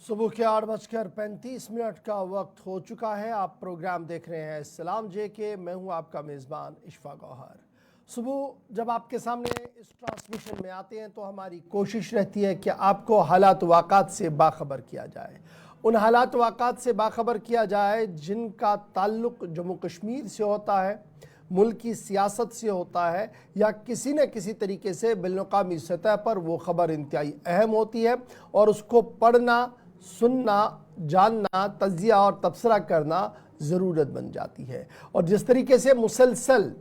सुबह के 8:35 का वक्त हो चुका है। आप प्रोग्राम देख रहे हैं सलाम जे के। मैं हूं आपका मेज़बान इशफा गौहर। सुबह जब आपके सामने इस ट्रांसमिशन में आते हैं तो हमारी कोशिश रहती है कि आपको हालात वाक़ात से बाखबर किया जाए, उन हालात वाक़ात से बाखबर किया जाए जिनका ताल्लुक़ जम्मू कश्मीर से होता है, मुल्क की सियासत से होता है, या किसी न किसी तरीके से बिलमुकामी सतह पर वो ख़बर इंतहाई अहम होती है और उसको पढ़ना, सुनना, जानना, तज्जिया और तबसरा करना ज़रूरत बन जाती है। और जिस तरीके से मुसलसल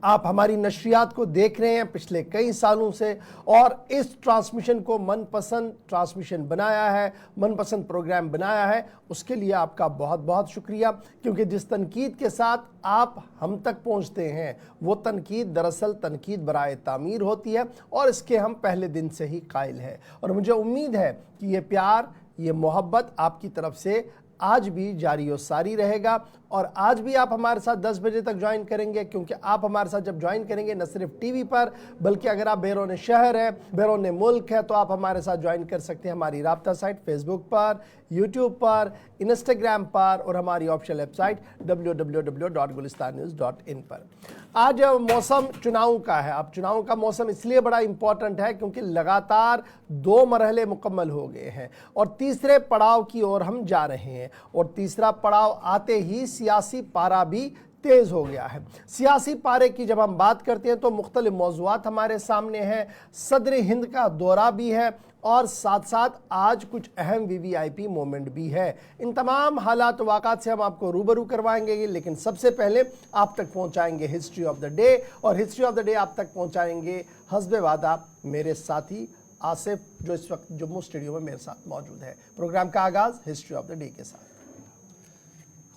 आप हमारी नशरियात को देख रहे हैं पिछले कई सालों से, और इस ट्रांसमिशन को मनपसंद ट्रांसमिशन बनाया है, मनपसंद प्रोग्राम बनाया है, उसके लिए आपका बहुत बहुत शुक्रिया। क्योंकि जिस तनकीद के साथ आप हम तक पहुंचते हैं वो तनकीद दरअसल तनकीद बराए तामीर होती है और इसके हम पहले दिन से ही कायल हैं। और मुझे उम्मीद है कि ये प्यार, ये मोहब्बत आपकी तरफ से आज भी जारी और सारी रहेगा। और आज भी आप हमारे साथ 10 बजे तक ज्वाइन करेंगे, क्योंकि आप हमारे साथ जब ज्वाइन करेंगे न सिर्फ टीवी पर, बल्कि अगर आप बैरून शहर है, बैरून मुल्क है, तो आप हमारे साथ ज्वाइन कर सकते हैं हमारी राब्ता साइट फेसबुक पर, यूट्यूब पर, इंस्टाग्राम पर और हमारी ऑफिशियल वेबसाइट www.gulistannews.in पर। आज मौसम चुनाव का है। अब चुनाव का मौसम इसलिए बड़ा इंपॉर्टेंट है क्योंकि लगातार 2 मरहले मुकम्मल हो गए हैं और तीसरे पड़ाव की ओर हम जा रहे हैं। और तीसरा पड़ाव आते ही सियासी पारा भी तेज हो गया है। सियासी पारे की जब हम बात करते हैं तो मुख्तलिफ मौज़ूआत हमारे सामने हैं। सदर हिंद का दौरा भी है और साथ साथ आज कुछ अहम VVIP मोमेंट भी है। इन तमाम हालात वाक़ात से हम आपको रूबरू करवाएंगे, लेकिन सबसे पहले आप तक पहुंचाएंगे हिस्ट्री ऑफ द डे। और हिस्ट्री ऑफ द डे आप तक पहुंचाएंगे हस्बे वादा मेरे साथी आसिफ, जो इस वक्त जम्मू स्टूडियो में मेरे साथ मौजूद है। प्रोग्राम का आगाज़ हिस्ट्री ऑफ द डे के साथ।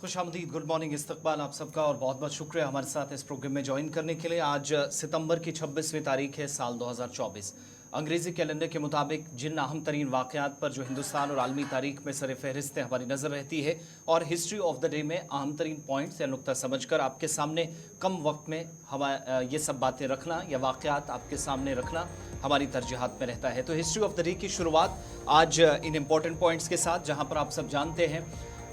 खुशामदीद, गुड मॉर्निंग, इस्तकबाल आप सबका और बहुत बहुत शुक्रिया हमारे साथ इस प्रोग्राम में ज्वाइन करने के लिए। आज सितंबर की 26वीं तारीख है, साल 2024। अंग्रेज़ी कैलेंडर के मुताबिक जिन अहम तरीन वाक़यात पर जो हिंदुस्तान और आलमी तारीख में सर फहरिस्त हमारी नज़र रहती है, और हिस्ट्री ऑफ द डे में अहम तरीन पॉइंट्स या नुक्ता समझकर आपके सामने कम वक्त में ये सब बातें रखना या वाक़यात आपके सामने रखना हमारी तरजीहात में रहता है। तो हिस्ट्री ऑफ द डे की शुरुआत आज इन इम्पोर्टेंट पॉइंट्स के साथ, जहाँ पर आप सब जानते हैं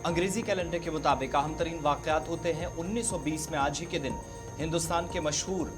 अंग्रेज़ी कैलेंडर के मुताबिक अहम तरीन वाक़यात होते हैं 1920 में आज ही के दिन हिंदुस्तान के मशहूर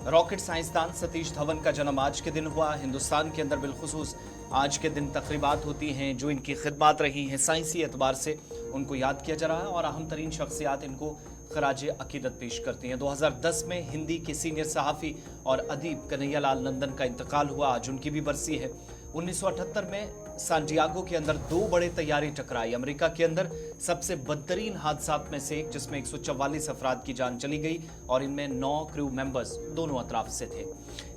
रॉकेट साइंसदान सतीश धवन का जन्म आज के दिन हुआ। हिंदुस्तान के अंदर बिलखुसूस आज के दिन तकरीबात होती हैं जो इनकी खिदमात रही हैं, साइंसी एतबार से उनको याद किया जा रहा है और अहम तरीन शख्सियात इनको खराज अकीदत पेश करती हैं। 2010 में हिंदी के सीनियर सहाफ़ी और अदीब कन्हैया लाल नंदन का इंतकाल हुआ, आज उनकी भी बरसी है। 1978 में सांटियागो के अंदर 2 बड़े तैयारी टकराई, अमेरिका के अंदर सबसे बदतरीन हादसात में से एक, जिसमें 144 अफराद की जान चली गई और इनमें 9 क्रू मेंबर्स दोनों अतराफ से थे।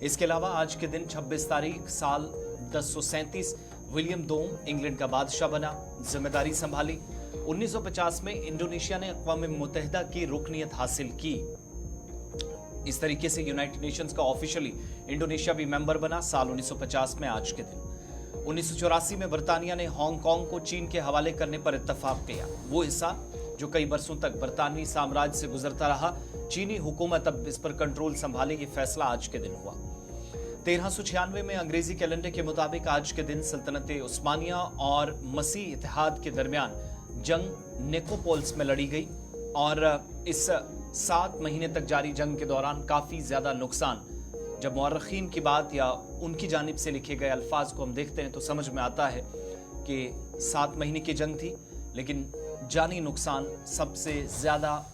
इसके अलावा आज के दिन 26 तारीख साल 1037 विलियम दोम इंग्लैंड का बादशाह बना, जिम्मेदारी संभाली। 1950 में इंडोनेशिया ने अक़वाम मुत्तहिदा की रुकनियत हासिल की। इस तरीके से यूनाइटेड नेशंस का ऑफिशियली इंडोनेशिया भी मेंबर बना साल 1950 में आज के दिन। 1984 में बरतानिया ने हांगकांग को चीन के हवाले करने पर इत्तफाक किया। वो हिस्सा जो कई बरसों तक बरतानवी साम्राज्य से गुजरता रहा, चीनी हुकूमत अब इस पर कंट्रोल संभालेगी, फैसला आज के दिन हुआ। 1396 में अंग्रेजी कैलेंडर के मुताबिक आज के दिन सल्तनत उस्मानिया और मसीह इत्तेहाद के दरमियान जंग निकोपोल्स में लड़ी गई और इस 7 महीने तक जारी जंग के दौरान काफ़ी ज़्यादा नुकसान, जब मुअर्रिखीन की बात या उनकी जानिब से लिखे गए अल्फाज को हम देखते हैं तो समझ में आता है कि 7 महीने की जंग थी, लेकिन जानी नुकसान सबसे ज़्यादा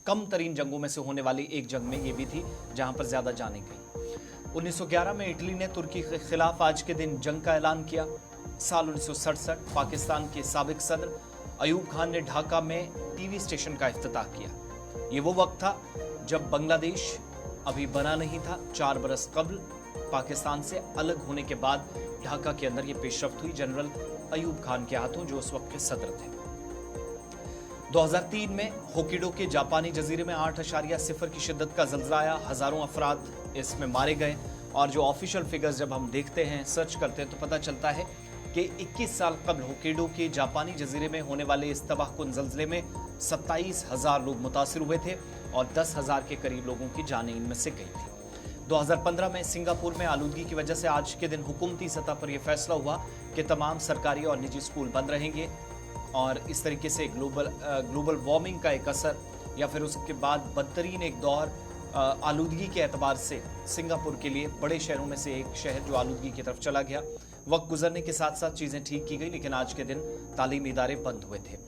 कम तरीन जंगों में से होने वाली एक जंग में ये भी थी जहां पर ज़्यादा जाने गई। 1911 में इटली ने तुर्की के खिलाफ आज के दिन जंग का ऐलान किया। साल 1967 पाकिस्तान के साबिक सदर अयूब खान ने ढाका में टीवी स्टेशन का इफ्तिताह किया। ये वो वक्त था जब बांग्लादेश अभी बना नहीं था। 4 बरस कबल पाकिस्तान से अलग होने के बाद ढाका के अंदर ये पेशरफ्त हुई जनरल अयूब खान के हाथों, जो उस वक्त के सदर थे। 2003 में होक्काइडो के जापानी जजीरे में 8.0 की शिद्दत का ज़ल्ज़ला आया, हज़ारों अफराद इसमें मारे गए। और जो ऑफिशियल फिगर्स जब हम देखते हैं, सर्च करते हैं, तो पता चलता है कि 21 साल कबल होक्काइडो के जापानी जजीरे में होने वाले इस तबाहकुन ज़ल्ज़ले में 27,000 लोग मुतासिर हुए थे और 10,000 के करीब लोगों की जानें इनमें से गई थी। 2015 में सिंगापुर में आलूदगी की वजह से आज के दिन हुकूमती सतह पर यह फैसला हुआ कि तमाम सरकारी और निजी स्कूल बंद रहेंगे और इस तरीके से ग्लोबल वार्मिंग का एक असर या फिर उसके बाद बदतरीन एक दौर आलूदगी के एतबार से सिंगापुर के लिए बड़े शहरों में से एक शहर जो आलूदगी की तरफ चला गया। वक्त गुजरने के साथ साथ चीज़ें ठीक की गई, लेकिन आज के दिन तालीमी इदारे बंद हुए थे।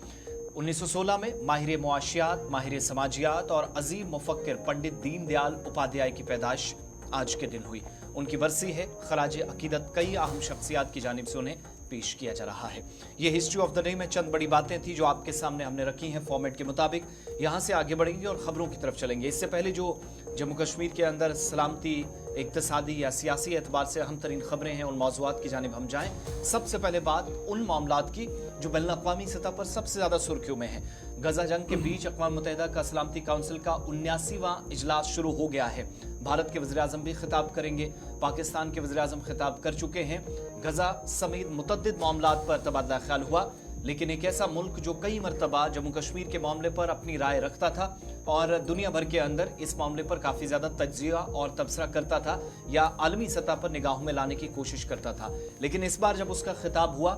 1916 में माहिर मुआशियात, माहिर समाजियात और अजीम मुफक्किर पंडित दीनदयाल उपाध्याय की पैदाइश आज के दिन हुई। उनकी बरसी है। खराज अकीदत कई अहम शख्सियात की जानिब से उन्हें पेश किया जा रहा है। ये हिस्ट्री ऑफ द डे में चंद बड़ी बातें थी जो आपके सामने हमने रखी हैं फॉर्मेट के मुताबिक। यहाँ से आगे बढ़ेंगे और ख़बरों की तरफ चलेंगे। इससे पहले जो जम्मू कश्मीर के अंदर सलामती, इक्तिसादी या सियासी एतबार से अहम तरीन खबरें हैं, उन मौज़ूआत की जानिब हम जाएँ। सबसे पहले बात उन मामलात की जो बैनुल-अक़वामी सतह पर सबसे ज़्यादा सुर्खियों में है। गजा जंग के बीच अक़वाम मुत्तहिदा का सलामती काउंसिल का 79वां इजलास शुरू हो गया है। भारत के वज़ीर-ए-आज़म भी खिताब करेंगे, पाकिस्तान के वज़ीर-ए-आज़म खिताब कर चुके हैं। गजा समेत मुतअद्दिद मामलात पर तबादला ख्याल हुआ, लेकिन एक ऐसा मुल्क जो कई मरतबा जम्मू कश्मीर के मामले पर अपनी राय रखता था और दुनिया भर के अंदर इस मामले पर काफ़ी ज़्यादा तज्जिया और तबसरा करता था या आलमी सतह पर निगाहों में लाने की कोशिश करता था, लेकिन इस बार जब उसका खिताब हुआ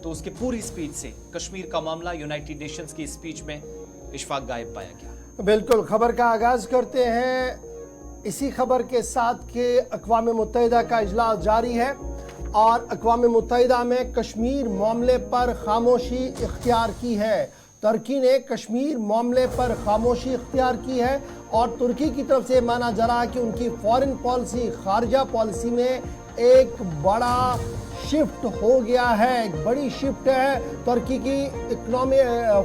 तो उसकी पूरी स्पीच से कश्मीर का मामला यूनाइटेड नेशंस की स्पीच में इशफाक गायब पाया गया। बिल्कुल, खबर का आगाज करते हैं इसी खबर के साथ कि अक़वाम मुत्तहिदा का इजलास जारी है और अक़वाम मुत्तहिदा में कश्मीर मामले पर खामोशी इख्तियार की है। तुर्की ने कश्मीर मामले पर खामोशी इख्तियार की है और तुर्की की तरफ से माना जा रहा है कि उनकी फॉरेन पॉलिसी, खारजा पॉलिसी में एक बड़ा शिफ्ट हो गया है, एक बड़ी शिफ्ट है तुर्की की इकोनॉमी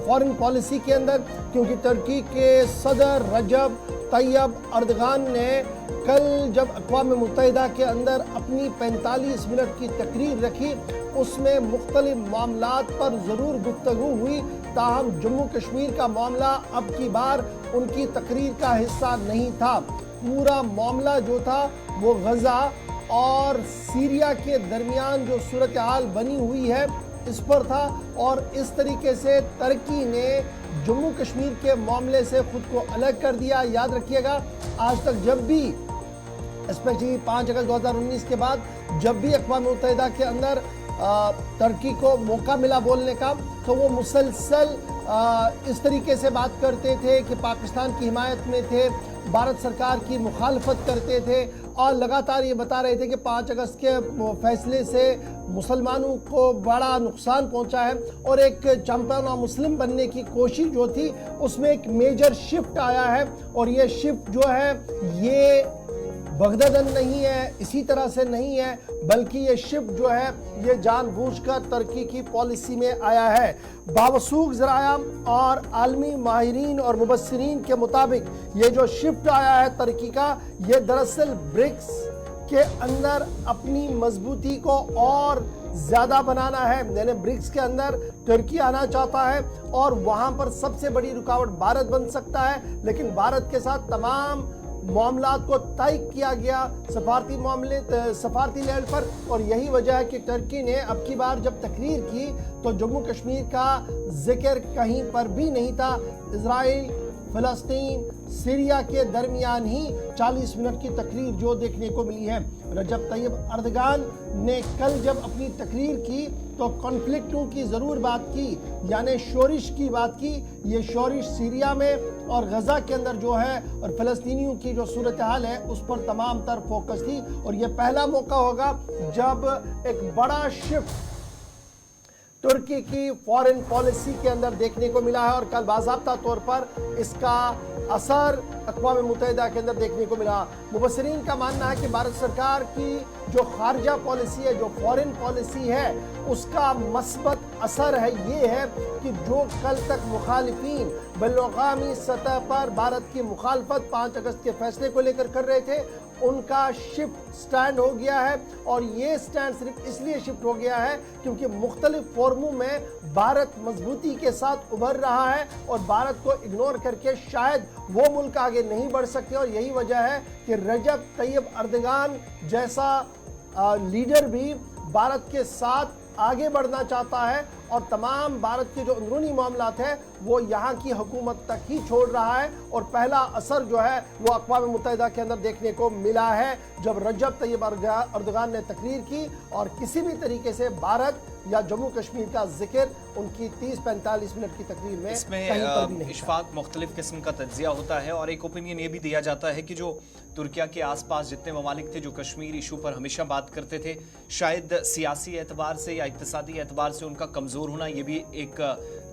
फॉरेन पॉलिसी के अंदर, क्योंकि तुर्की के सदर रजब तैयब अर्दगान ने कल जब अक़वाम मुत्तहिदा के अंदर अपनी 45 मिनट की तकरीर रखी, उसमें मुख्तलिफ मामलात पर ज़रूर गुफ्तगू हुई, ताहम जम्मू कश्मीर का मामला अब की बार उनकी तकरीर का हिस्सा नहीं था। पूरा मामला जो था वो गजा और सीरिया के दरमियान जो सूरत हाल बनी हुई है इस पर था और इस तरीके से तुर्की ने जम्मू कश्मीर के मामले से खुद को अलग कर दिया। याद रखिएगा, आज तक जब भी स्पेशली 5 अगस्त 2019 के बाद जब भी अक़वाम मुत्तहिदा के अंदर तुर्की को मौका मिला बोलने का, तो वो मुसलसल इस तरीके से बात करते थे कि पाकिस्तान की हिमायत में थे, भारत सरकार की मुखालफत करते थे और लगातार ये बता रहे थे कि 5 अगस्त के फैसले से मुसलमानों को बड़ा नुकसान पहुंचा है और एक चैंपियन ऑफ मुस्लिम बनने की कोशिश जो थी उसमें एक मेजर शिफ्ट आया है और ये शिफ्ट जो है ये बगददन नहीं है, इसी तरह से नहीं है, बल्कि ये शिफ्ट जो है ये जानबूझकर तुर्की की पॉलिसी में आया है। बावसूख ज़राया और आलमी माहिरीन और मुबस्सिरीन के मुताबिक ये जो शिफ्ट आया है तुर्की का, ये दरअसल ब्रिक्स के अंदर अपनी मजबूती को और ज़्यादा बनाना है। यानी ब्रिक्स के अंदर तुर्की आना चाहता है और वहाँ पर सबसे बड़ी रुकावट भारत बन सकता है, लेकिन भारत के साथ तमाम मामलात को तय किया गया सफारती लेवल पर और यही वजह है कि तुर्की ने अब की बार जब तकरीर की तो जम्मू कश्मीर का जिक्र कहीं पर भी नहीं था। इजराइल, फ़लस्तीन, सीरिया के दरमियान ही 40 मिनट की तकरीर जो देखने को मिली है। रजब तैयब अर्दगान ने कल जब अपनी तकरीर की तो कॉन्फ्लिक्टों की ज़रूर बात की, यानी शोरिश की बात की। ये शोरिश सीरिया में और गजा के अंदर जो है और फ़लस्तीनियों की जो सूरत हाल है उस पर तमाम तर फोकस थी और ये पहला मौका होगा जब एक बड़ा शिफ्ट तुर्की की फॉरेन पॉलिसी के अंदर देखने को मिला है और कल बाज़ाब्ता तौर पर इसका असर अक़वाम मुत्तहिदा के अंदर देखने को मिला। मुबस्सिरीन का मानना है कि भारत सरकार की जो खारजा पॉलिसी है, जो फॉरेन पॉलिसी है, उसका मस्बत असर है ये है कि जो कल तक मुखालिफिन बैनुल-अक़वामी सतह पर भारत की मुखालफत 5 अगस्त के फैसले को लेकर कर रहे थे, उनका शिफ्ट स्टैंड हो गया है और ये स्टैंड सिर्फ इसलिए शिफ्ट हो गया है क्योंकि मुख्तलिफ फोरमों में भारत मजबूती के साथ उभर रहा है और भारत को इग्नोर करके शायद वो मुल्क आगे नहीं बढ़ सकते और यही वजह है कि रजब तैयब अर्दगान जैसा लीडर भी भारत के साथ आगे बढ़ना चाहता है और तमाम भारत के जो अंदरूनी मामलात हैं वो यहाँ की हुकूमत तक ही छोड़ रहा है। और पहला असर जो है वो अक़वाम मुत्तहिदा के अंदर देखने को मिला है जब रजब तैयब अर्दोगान ने तकरीर की और किसी भी तरीके से भारत या जम्मू कश्मीर का जिक्र उनकी 30-45 मिनट की तकरीर में कहीं पर भी नहीं। इशफाक, मुख्तलिफ किस्म का तज्जिया होता है और एक ओपिनियन ये भी दिया जाता है कि जो तुर्किया के आसपास जितने ममालिक थे जो कश्मीर इशू पर हमेशा बात करते थे, शायद सियासी एतबार से या इक्तिसादी एतबार से उनका कमज़ोर होना, ये भी एक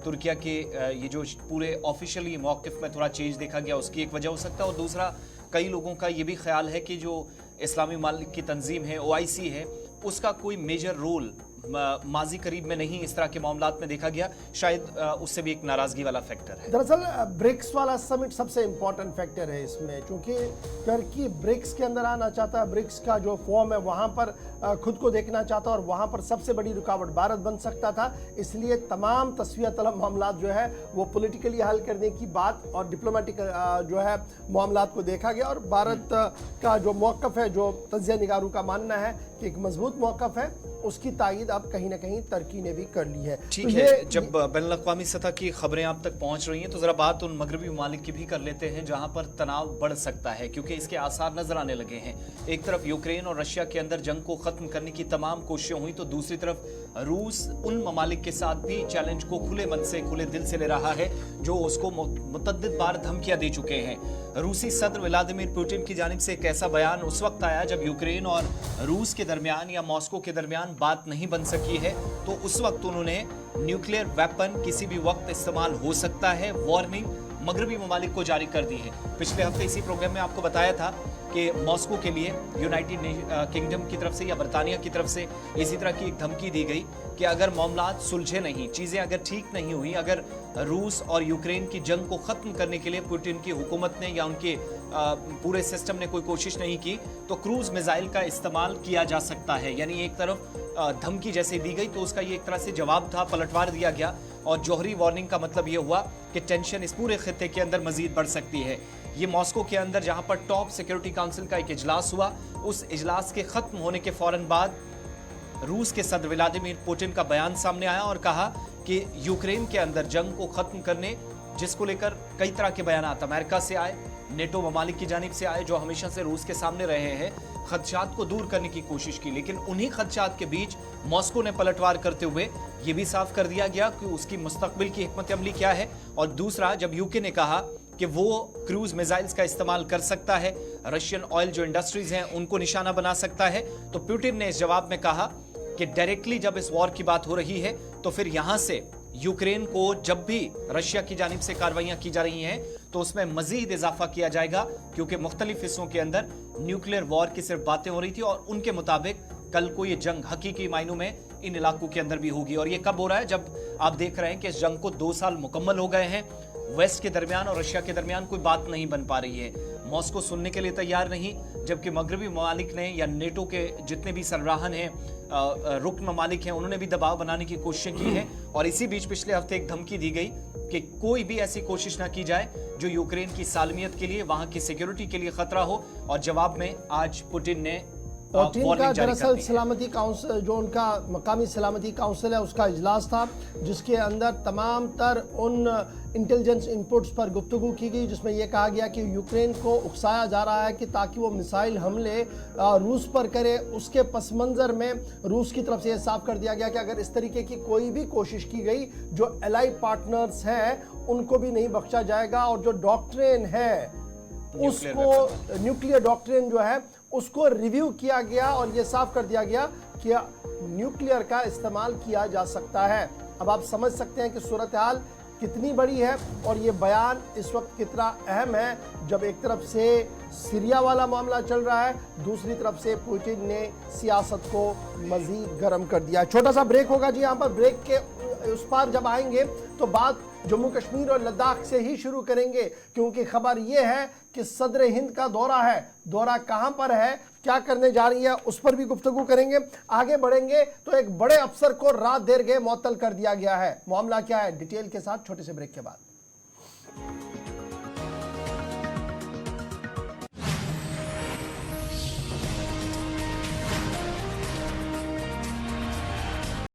तुर्किया के ये जो पूरे ऑफिशियली मौक़िफ़ में थोड़ा चेंज देखा गया उसकी एक वजह हो सकता है। और दूसरा, कई लोगों का ये भी ख्याल है कि जो इस्लामी ममालिक की तंजीम है OIC है, उसका कोई मेजर रोल माजी करीब में नहीं इस तरह के मामलात में देखा गया, शायद उससे भी एक नाराजगी वाला फैक्टर है। दरअसल ब्रिक्स वाला समिट सबसे इम्पोर्टेंट फैक्टर है इसमें, क्योंकि टर्की ब्रिक्स के अंदर आना चाहता है, ब्रिक्स का जो फॉर्म है वहाँ पर खुद को देखना चाहता है और वहाँ पर सबसे बड़ी रुकावट भारत बन सकता था। इसलिए तमाम तस्वीर तलब मामलात जो है वो पॉलिटिकली हल करने की बात और डिप्लोमेटिक जो है मामलात को देखा गया। और भारत का जो मौक़िफ़ है, जो तज्ज़िया निगारों का मानना है कि एक मजबूत मौक़िफ़ है, उसकी तायीद अब कहीं ना कहीं टर्की ने भी कर ली है। ठीक है, जब बैनुल-अक़वामी सतह की खबरें आप तक पहुंच रही हैं तो जरा बात उन मगरबी ममालिक की भी कर लेते हैं जहां पर तनाव बढ़ सकता है, क्योंकि इसके आसार नजर आने लगे हैं। एक तरफ यूक्रेन और रशिया के अंदर जंग को खत्म करने की तमाम कोशिशें हुई तो दूसरी तरफ रूस उन ममालिक के साथ भी चैलेंज को खुले मन से, खुले दिल से ले रहा है जो उसको मुतअद्दिद बार धमकियां दे चुके हैं। रूसी सदर व्लादिमीर पुतिन की जानिब से एक ऐसा बयान उस वक्त आया जब यूक्रेन और रूस के दरमियान या मॉस्को के दरमियान बात नहीं बन सकी है, तो उस वक्त उन्होंने न्यूक्लियर वेपन किसी भी वक्त इस्तेमाल हो सकता है वार्निंग मगरबी ममालिक को जारी कर दी है। पिछले हफ्ते इसी प्रोग्राम में आपको बताया था कि मॉस्को के लिए यूनाइटेड किंगडम की तरफ से या बरतानिया की तरफ से इसी तरह की एक धमकी दी गई कि अगर मामलात सुलझे नहीं, चीज़ें अगर ठीक नहीं हुई, अगर रूस और यूक्रेन की जंग को ख़त्म करने के लिए पुतिन की हुकूमत ने या उनके पूरे सिस्टम ने कोई कोशिश नहीं की, तो क्रूज मिसाइल का इस्तेमाल किया जा सकता है। यानी एक तरफ धमकी जैसे दी गई तो उसका ये एक तरह से जवाब था, पलटवार दिया गया। और जौहरी वार्निंग का मतलब ये हुआ कि टेंशन इस पूरे खित्ते के अंदर मजीद बढ़ सकती है। ये मॉस्को के अंदर जहां पर टॉप सिक्योरिटी काउंसिल का एक इजलास हुआ, उस इजलास के खत्म होने के फौरन बाद रूस के सदर व्लादिमीर पुतिन का बयान सामने आया और कहा कि यूक्रेन के अंदर जंग को खत्म करने, जिसको लेकर कई तरह के बयान अमेरिका से आए, नेटो ममालिक की जानिब से आए जो हमेशा से रूस के सामने रहे हैं, खदशात को दूर करने की कोशिश की। लेकिन उन्हीं खदशात के बीच मॉस्को ने पलटवार करते हुए ये भी साफ कर दिया गया कि उसकी मुस्तकबिल की हिकमत अमली क्या है। और दूसरा, जब यूके ने कहा कि वो क्रूज मिसाइल्स का इस्तेमाल कर सकता है, रशियन ऑयल जो इंडस्ट्रीज हैं उनको निशाना बना सकता है, तो पुतिन ने इस जवाब में कहा कि डायरेक्टली जब इस वॉर की बात हो रही है तो फिर यहां से यूक्रेन को जब भी रशिया की जानिब से कार्रवाइयां की जा रही हैं तो उसमें मजीद इजाफा किया जाएगा, क्योंकि मुख्तलिफ हिस्सों के अंदर न्यूक्लियर वॉर की सिर्फ बातें हो रही थी और उनके मुताबिक कल को ये जंग हकीकी मायनों में इन इलाकों के अंदर भी होगी। और ये कब हो रहा है? जब आप देख रहे हैं कि इस जंग को 2 साल मुकम्मल हो गए हैं, वेस्ट के दरमियान और रशिया के दरमियान कोई बात नहीं बन पा रही है, मॉस्को सुनने के लिए तैयार नहीं, जबकि मगरबी ममालिक ने या नेटो के जितने भी सरबराहान हैं, रुकन ममालिक हैं, उन्होंने भी दबाव बनाने की कोशिशें की हैं। और इसी बीच पिछले हफ्ते एक धमकी दी गई कि कोई भी ऐसी कोशिश ना की जाए जो यूक्रेन की सालमियत के लिए, वहां की सिक्योरिटी के लिए खतरा हो। और जवाब में आज पुतिन ने पुतिन का दरअसल सलामती काउंसिल, जो उनका मकामी सलामती काउंसिल है, उसका इजलास था जिसके अंदर तमाम तर उन इंटेलिजेंस इनपुट्स पर गुफ्तगू की गई, जिसमें यह कहा गया कि यूक्रेन को उकसाया जा रहा है कि ताकि वो मिसाइल हमले रूस पर करे। उसके पस मंज़र में रूस की तरफ से यह साफ कर दिया गया कि अगर इस तरीके की कोई भी कोशिश की गई, जो एलाइड पार्टनर्स हैं उनको भी नहीं बख्शा जाएगा। और जो डॉक्ट्रिन है उसको, न्यूक्लियर डॉक्ट्रिन जो है उसको रिव्यू किया गया और ये साफ कर दिया गया कि न्यूक्लियर का इस्तेमाल किया जा सकता है। अब आप समझ सकते हैं कि सूरत हाल कितनी बड़ी है और ये बयान इस वक्त कितना अहम है, जब एक तरफ से सीरिया वाला मामला चल रहा है, दूसरी तरफ से पुतिन ने सियासत को मजीद गर्म कर दिया। छोटा सा ब्रेक होगा जी, यहाँ पर ब्रेक के उस पार जब आएंगे तो बात जम्मू कश्मीर और लद्दाख से ही शुरू करेंगे, क्योंकि खबर यह है कि सदर हिंद का दौरा है। दौरा कहां पर है, क्या करने जा रही है, उस पर भी गुफ्तगू करेंगे। आगे बढ़ेंगे तो एक बड़े अफसर को रात देर गए मुअत्तल कर दिया गया है। मामला क्या है, डिटेल के साथ छोटे से ब्रेक के बाद।